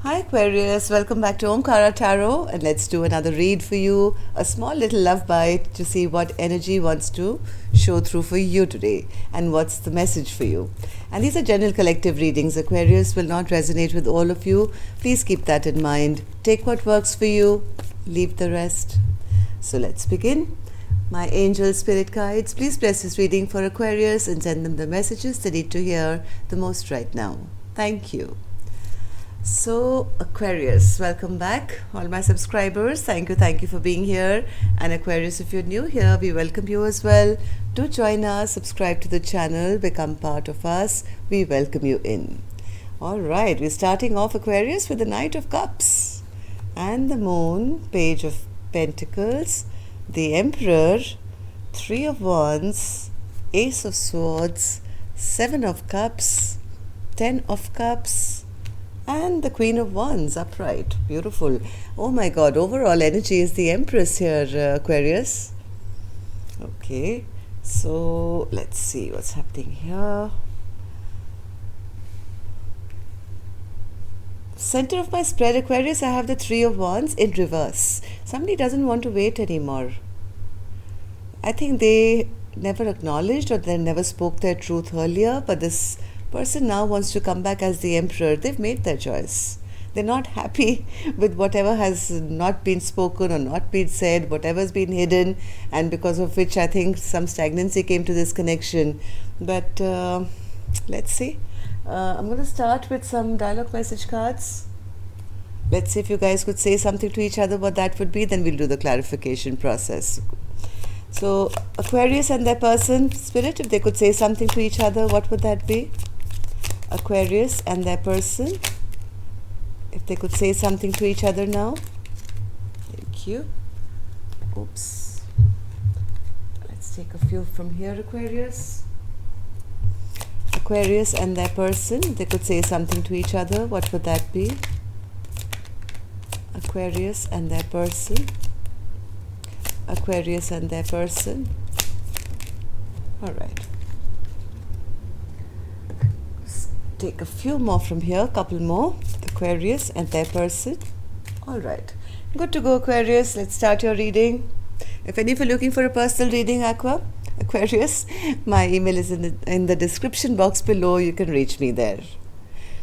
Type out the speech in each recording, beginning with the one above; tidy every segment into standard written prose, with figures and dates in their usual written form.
Hi Aquarius, welcome back to Omkara Tarot, and let's do another read for you. A small little love bite to see what energy wants to show through for you today and what's the message for you. And these are general collective readings. Aquarius will not resonate with all of you. Please keep that in mind. Take what works for you, leave the rest. So let's begin. My angel spirit guides, please bless this reading for Aquarius and send them the messages they need to hear the most right now. Thank you. So Aquarius, welcome back, all my subscribers. Thank you for being here. And Aquarius, if you're new here, we welcome you as well. Do join us, subscribe to the channel, become part of us. We welcome you in. All right, we're starting off Aquarius with the Knight of Cups and the Moon, Page of Pentacles, the Emperor, Three of Wands, Ace of Swords, Seven of Cups, 10 of Cups, and the Queen of Wands upright. Beautiful. Oh my God, overall energy is the Empress here, Aquarius. Okay, so let's see what's happening here. Center of my spread, Aquarius, I have the Three of Wands in reverse. Somebody doesn't want to wait anymore. I think they never acknowledged or they never spoke their truth earlier, but this person now wants to come back as the Emperor. They've made their choice. They're not happy with whatever has not been spoken or not been said, whatever's been hidden, and because of which I think some stagnancy came to this connection. But let's see. I'm going to start with some dialogue message cards. Let's see if you guys could say something to each other, what that would be, then we'll do the clarification process. So Aquarius and their person, spirit, if they could say something to each other, what would that be? Aquarius and their person, if they could say something to each other now. Thank you. Oops. Let's take a few from here, Aquarius. Aquarius and their person, if they could say something to each other, what would that be? Aquarius and their person. Aquarius and their person. All right. Take a few more from here, couple more. Aquarius and their person. All right, good to go, Aquarius. Let's start your reading. If any of you are looking for a personal reading, Aquarius, my email is in the description box below. You can reach me there.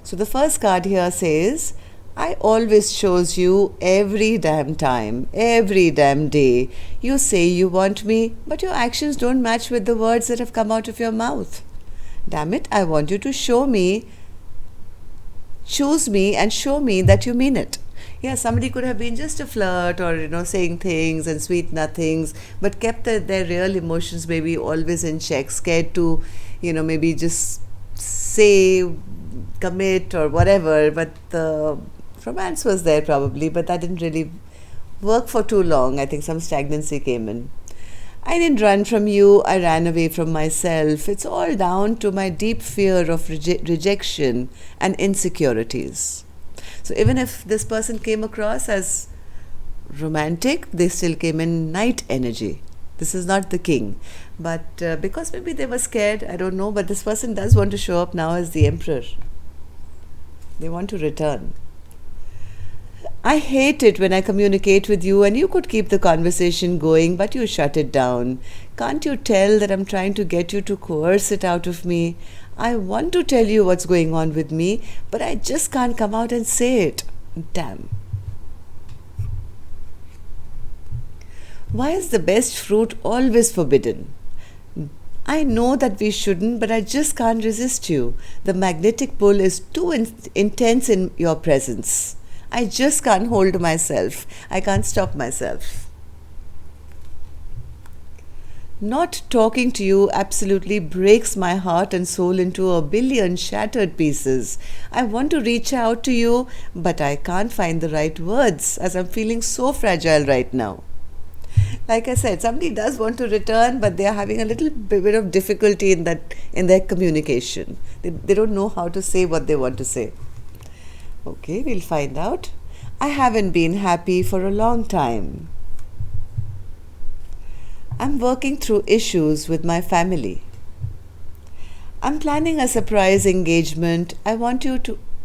So the first card here says, I always chose you every damn time, every damn day. You say you want me, but your actions don't match with the words that have come out of your mouth. Damn it, I want you to show me, choose me and show me that you mean it. Yeah, somebody could have been just a flirt or, saying things and sweet nothings, but kept their real emotions maybe always in check, scared to, maybe just say, commit or whatever. But the romance was there probably, but that didn't really work for too long. I think some stagnancy came in. I didn't run from you, I ran away from myself. It's all down to my deep fear of rejection and insecurities. So even if this person came across as romantic, they still came in Knight energy. This is not the King. But because maybe they were scared, I don't know, but this person does want to show up now as the Emperor. They want to return. I hate it when I communicate with you and you could keep the conversation going, but you shut it down. Can't you tell that I'm trying to get you to coerce it out of me? I want to tell you what's going on with me, but I just can't come out and say it. Damn. Why is the best fruit always forbidden? I know that we shouldn't, but I just can't resist you. The magnetic pull is too intense in your presence. I just can't hold myself. I can't stop myself. Not talking to you absolutely breaks my heart and soul into a billion shattered pieces. I want to reach out to you, but I can't find the right words as I'm feeling so fragile right now. Like I said, somebody does want to return, but they are having a little bit of difficulty in their communication. They don't know how to say what they want to say. Okay, we'll find out. I haven't been happy for a long time. I'm working through issues with my family. I'm planning a surprise engagement. I want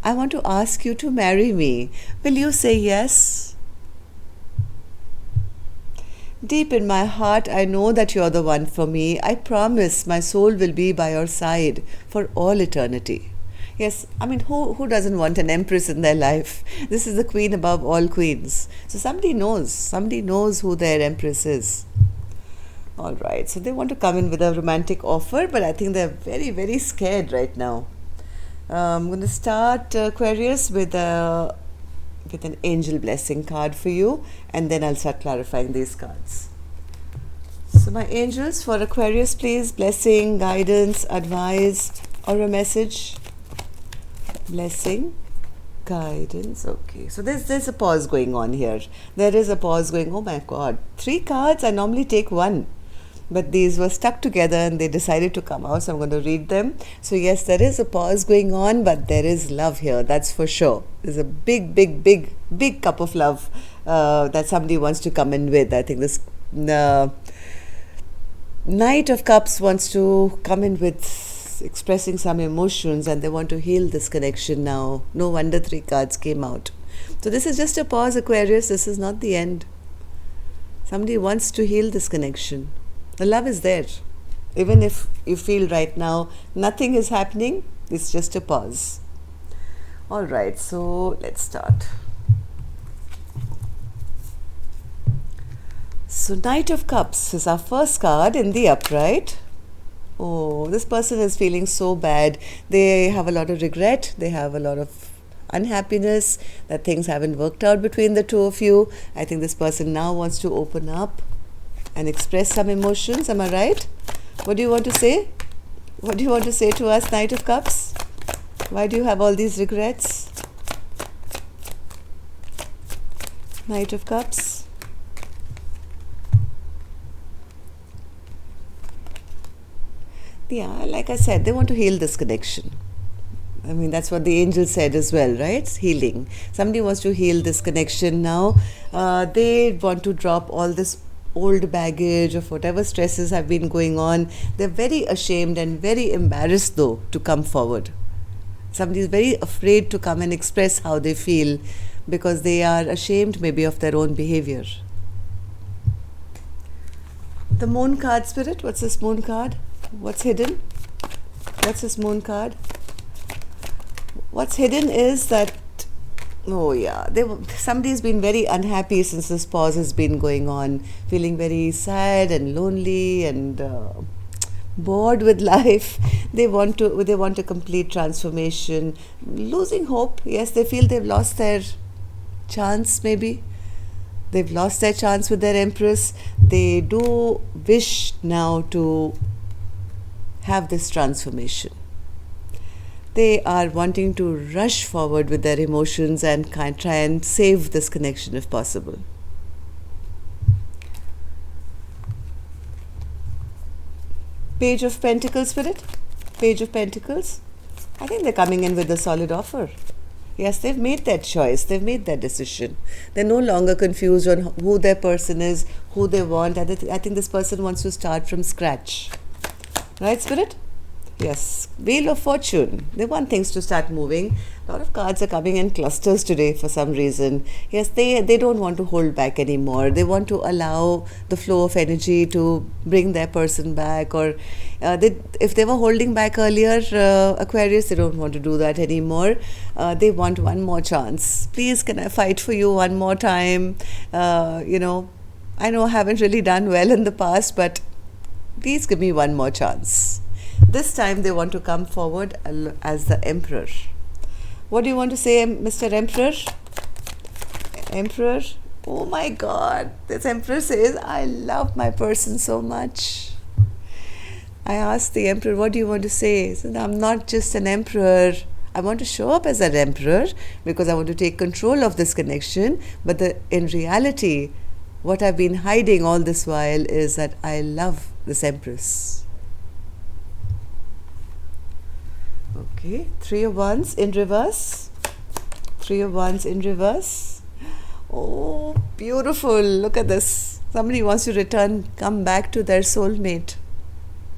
I want to ask you to marry me. Will you say yes? Deep in my heart, I know that you're the one for me. I promise my soul will be by your side for all eternity. Yes, I mean, who doesn't want an empress in their life? This is the queen above all queens. So somebody knows who their empress is. All right, so they want to come in with a romantic offer, but I think they're very, very scared right now. I'm going to start, Aquarius, with an angel blessing card for you, and then I'll start clarifying these cards. So my angels for Aquarius, please, blessing, guidance, advice, or a message. Blessing, guidance. Okay, so there's a pause going on here. There is a pause going. Oh my God, 3 cards. I normally take 1, but these were stuck together and they decided to come out, so I'm going to read them. So yes, there is a pause going on, but there is love here, that's for sure. There's a big cup of love that somebody wants to come in with. I think this Knight of Cups wants to come in with expressing some emotions, and they want to heal this connection now. No wonder 3 cards came out. So this is just a pause, Aquarius. This is not the end. Somebody wants to heal this connection. The love is there. Even if you feel right now nothing is happening, it's just a pause. All right, so let's start. So Knight of Cups is our first card in the upright. Oh, this person is feeling so bad. They have a lot of regret. They have a lot of unhappiness that things haven't worked out between the two of you. I think this person now wants to open up and express some emotions. Am I right? What do you want to say? What do you want to say to us, Knight of Cups? Why do you have all these regrets? Knight of Cups. Yeah, like I said, they want to heal this connection. I mean, that's what the angel said as well, right? It's healing. Somebody wants to heal this connection now. They want to drop all this old baggage of whatever stresses have been going on. They're very ashamed and very embarrassed, though, to come forward. Somebody is very afraid to come and express how they feel because they are ashamed maybe of their own behavior. The Moon card, Spirit. What's this Moon card? What's hidden? What's this Moon card? What's hidden is that, oh yeah, somebody's been very unhappy since this pause has been going on, feeling very sad and lonely and bored with life. They want a complete transformation, losing hope. Yes, they feel they've lost their chance maybe. They've lost their chance with their Empress. They do wish now to have this transformation. They are wanting to rush forward with their emotions and try and save this connection if possible. Page of Pentacles, Spirit. Page of Pentacles. I think they're coming in with a solid offer. Yes, they've made that choice. They've made that decision. They're no longer confused on who their person is, who they want. I think this person wants to start from scratch. Right, Spirit? Yes. Wheel of Fortune. They want things to start moving. A lot of cards are coming in clusters today for some reason. Yes, they don't want to hold back anymore. They want to allow the flow of energy to bring their person back. Or if they were holding back earlier, Aquarius, they don't want to do that anymore. They want one more chance. Please, can I fight for you one more time? I know I haven't really done well in the past, but please give me one more chance. This time they want to come forward as the Emperor. What do you want to say, Mr. Emperor? Emperor? Oh my God. This Emperor says, I love my person so much. I asked the Emperor, what do you want to say? He said, I'm not just an Emperor. I want to show up as an Emperor because I want to take control of this connection. But in reality, what I've been hiding all this while is that I love this Empress. Okay, 3 of Wands in reverse. 3 of Wands in reverse. Oh, beautiful. Look at this. Somebody wants to come back to their soulmate.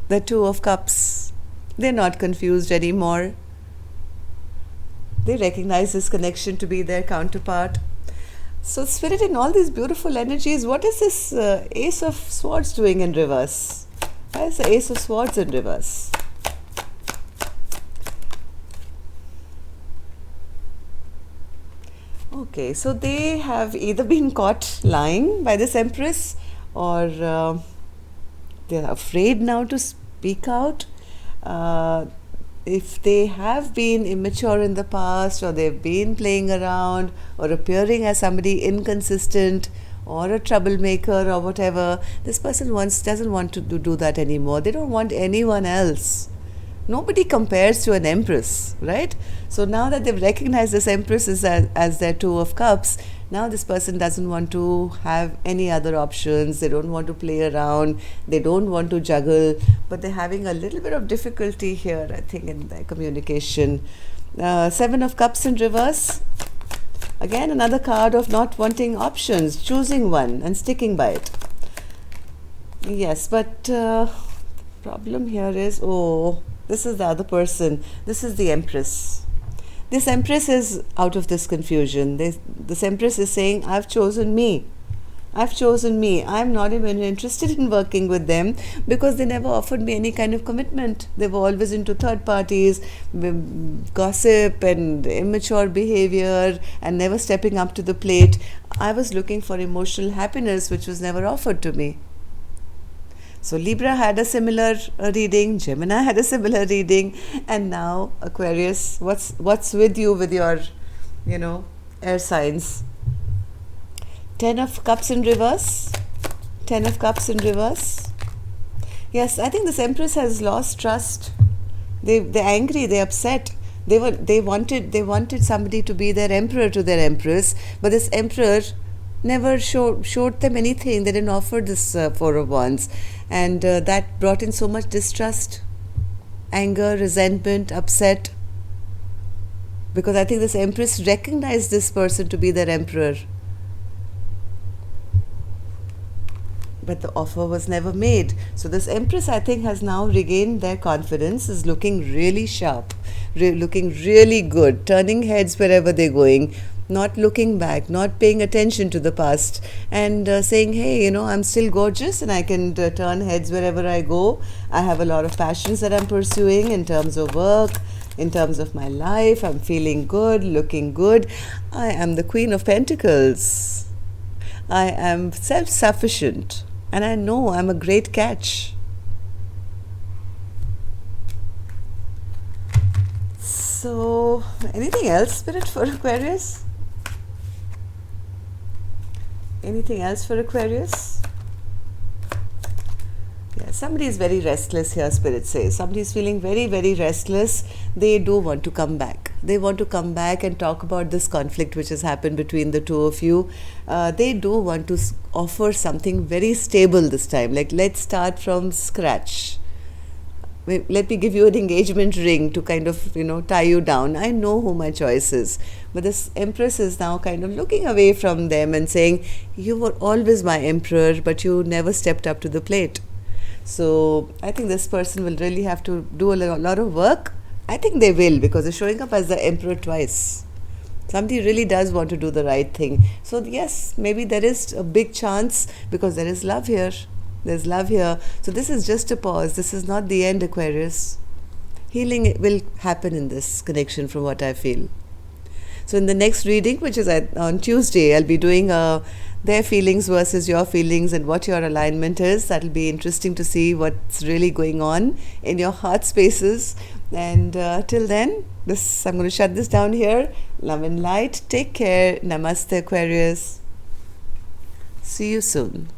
The 2 of Cups. They're not confused anymore. They recognize this connection to be their counterpart. So Spirit, in all these beautiful energies, what is this Ace of Swords doing in reverse? Why is the Ace of Swords in reverse? Okay, so they have either been caught lying by this Empress, or they're afraid now to speak out. If they have been immature in the past, or they've been playing around, or appearing as somebody inconsistent, or a troublemaker, or whatever, this person doesn't want to do that anymore. They don't want anyone else. Nobody compares to an Empress, right? So now that they've recognized this Empress as their Two of Cups, now this person doesn't want to have any other options. They don't want to play around. They don't want to juggle. But they're having a little bit of difficulty here, I think, in their communication. Seven of Cups in reverse. Again, another card of not wanting options, choosing one and sticking by it. Yes, but problem here is, this is the other person. This is the Empress. This Empress is out of this confusion. This Empress is saying, I've chosen me. I've chosen me. I'm not even interested in working with them because they never offered me any kind of commitment. They were always into third parties, gossip and immature behavior, and never stepping up to the plate. I was looking for emotional happiness, which was never offered to me. So Libra had a similar reading, Gemini had a similar reading, and now Aquarius, what's with you with your, air signs? 10 of Cups in reverse. 10 of Cups in reverse. Yes, I think this Empress has lost trust. They're angry, they're upset. They wanted somebody to be their emperor to their Empress, but this Emperor never showed them anything. They didn't offer this Four of Wands, and that brought in so much distrust, anger, resentment, upset, because I think this Empress recognized this person to be their emperor, but the offer was never made. So this Empress, I think, has now regained their confidence, is looking really sharp, looking really good, turning heads wherever they're going, not looking back, not paying attention to the past, and saying, hey, I'm still gorgeous and I can turn heads wherever I go. I have a lot of passions that I'm pursuing in terms of work, in terms of my life. I'm feeling good, looking good. I am the Queen of Pentacles. I am self-sufficient, and I know I'm a great catch. So, anything else, Spirit, for Aquarius? Anything else for Aquarius? Yeah, somebody is very restless here, Spirit says. Somebody is feeling very, very restless. They do want to come back. They want to come back and talk about this conflict which has happened between the two of you. They do want to offer something very stable this time. Like, let's start from scratch. Let me give you an engagement ring to kind of, tie you down. I know who my choice is. But this Empress is now kind of looking away from them and saying, you were always my emperor, but you never stepped up to the plate. So I think this person will really have to do a lot of work. I think they will, because they're showing up as the emperor twice. Somebody really does want to do the right thing. So yes, maybe there is a big chance, because there is love here. There's love here. So this is just a pause. This is not the end, Aquarius. Healing will happen in this connection from what I feel. So in the next reading, which is on Tuesday, I'll be doing their feelings versus your feelings and what your alignment is. That'll be interesting to see what's really going on in your heart spaces. And till then, I'm going to shut this down here. Love and light. Take care. Namaste, Aquarius. See you soon.